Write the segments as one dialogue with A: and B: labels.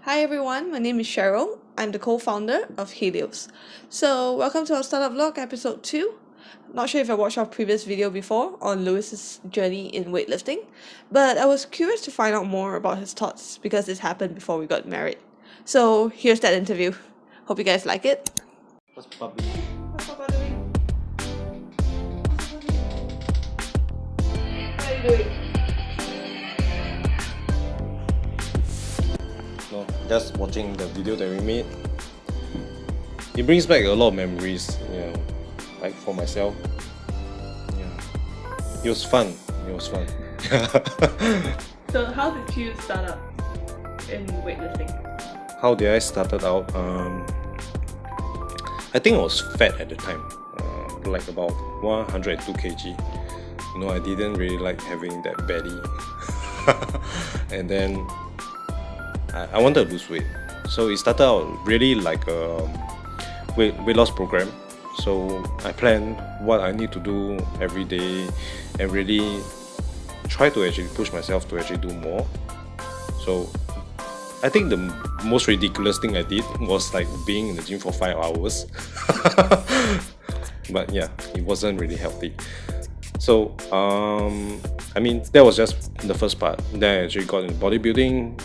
A: Hi everyone, my name is Cheryl. I'm the co-founder of Helios. So welcome to our startup vlog episode 2. Not sure if I watched our previous video before on Louis's journey in weightlifting, but I was curious to find out more about his thoughts because this happened before we got married. So here's that interview. Hope you guys like it.
B: What's Papa doing?
A: What's Papa doing? What are you doing?
B: No, just watching the video that we made. It brings back a lot of memories, like for myself. Yeah. It was fun.
A: So how did you start up in weightlifting?
B: How did I started out? I think I was fat at the time, like about 102 kg. I didn't really like having that belly. And then I wanted to lose weight. So it started out really like a weight loss program. So I planned what I need to do every day and really try to actually push myself to actually do more. So I think the most ridiculous thing I did was like being in the gym for 5 hours. But yeah, it wasn't really healthy. So that was just the first part. Then I actually got into bodybuilding,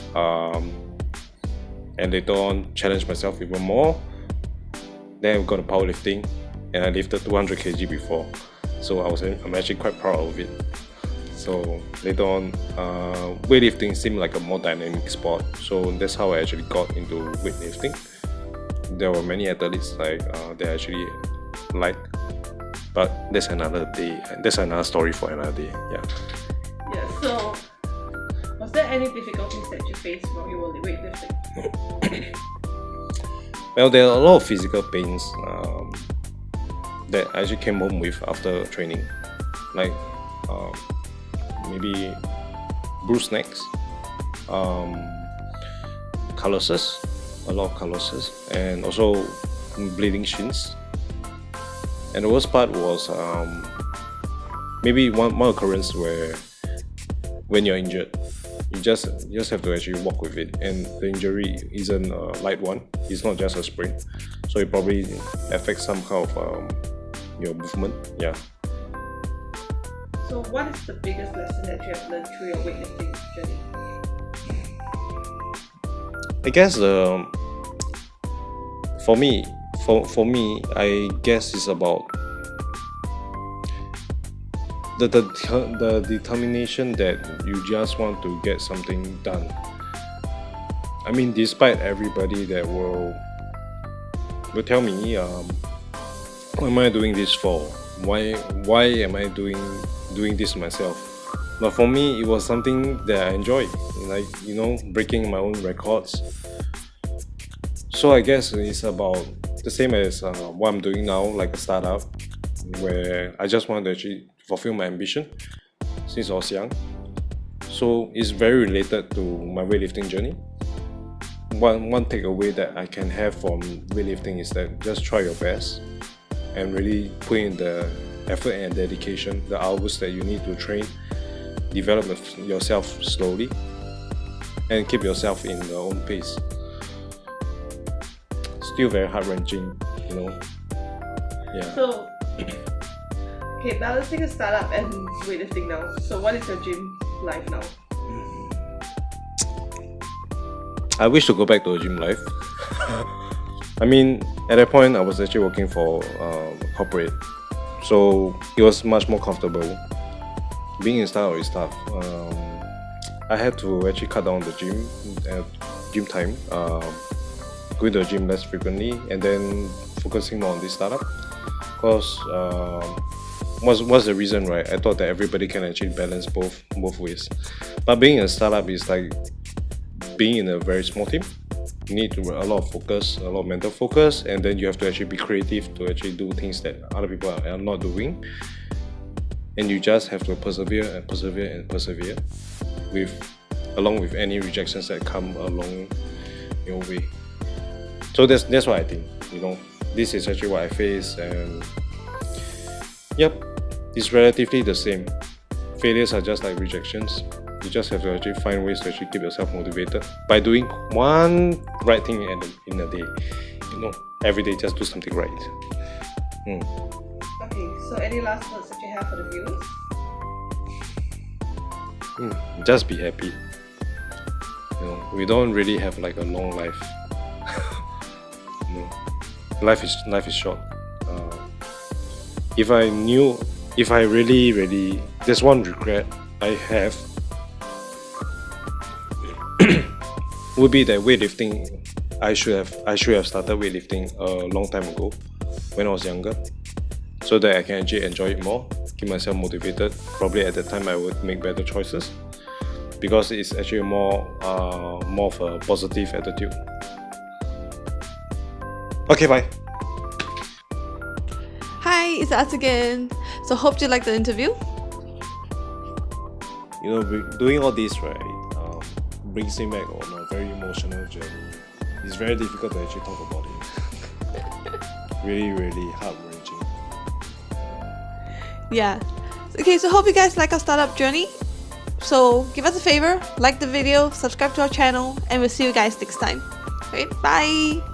B: and later on challenged myself even more. Then I got into powerlifting, and I lifted 200 kg before. So I'm actually quite proud of it. So later on, weightlifting seemed like a more dynamic sport. So that's how I actually got into weightlifting. There were many athletes that I actually liked. But that's another day. That's another story for another day. Yeah.
A: Yeah, so was there any difficulties that you faced while you were weightlifting?
B: Well, there are a lot of physical pains that I actually came home with after training. Like maybe bruised necks, calluses, a lot of calluses, and also bleeding shins. And the worst part was maybe one occurrence where when you're injured, you just have to actually walk with it, and the injury isn't a light one. It's not just a sprain, so it probably affects some kind of your movement. Yeah.
A: So what is the biggest lesson that you have learned through your weightlifting journey?
B: I guess for me, I guess it's about the determination that you just want to get something done. Despite everybody that will tell me, what am I doing this for? Why am I doing this myself? But for me, it was something that I enjoyed, like breaking my own records. So I guess it's about the same as what I'm doing now, like a startup, where I just want to actually fulfill my ambition since I was young. So it's very related to my weightlifting journey. One takeaway that I can have from weightlifting is that just try your best and really put in the effort and dedication, the hours that you need to train, develop yourself slowly, and keep yourself in your own pace. Still very heart-wrenching, Yeah.
A: So, okay, balancing a startup and weightlifting now. So what is your gym life now?
B: I wish to go back to a gym life. At that point, I was actually working for corporate, so it was much more comfortable. Being in startup is tough. I had to actually cut down the gym time, going to the gym less frequently, and then focusing more on this startup. Because what's the reason, right? I thought that everybody can actually balance both ways. But being a startup is like being in a very small team. You need a lot of focus, a lot of mental focus, and then you have to actually be creative to actually do things that other people are not doing. And you just have to persevere along with any rejections that come along your way. So that's what I think. This is actually what I face, and yep, it's relatively the same. Failures are just like rejections. You just have to actually find ways to actually keep yourself motivated by doing one right thing in a day. Every day just do something right.
A: Okay, so any last words that you have for the viewers?
B: Just be happy. We don't really have like a long life. Life is short. If I really, there's one regret I have would be that weightlifting. I should have started weightlifting a long time ago when I was younger, so that I can actually enjoy it more, keep myself motivated. Probably at that time I would make better choices, because it's actually more of a positive attitude. Okay, bye.
A: Hi, it's us again. So hope you liked the interview.
B: Doing all this, right, brings me back on a very emotional journey. It's very difficult to actually talk about it. Really, really heart-wrenching.
A: Yeah. Okay, so hope you guys like our startup journey. So give us a favor, like the video, subscribe to our channel, and we'll see you guys next time. Okay, bye!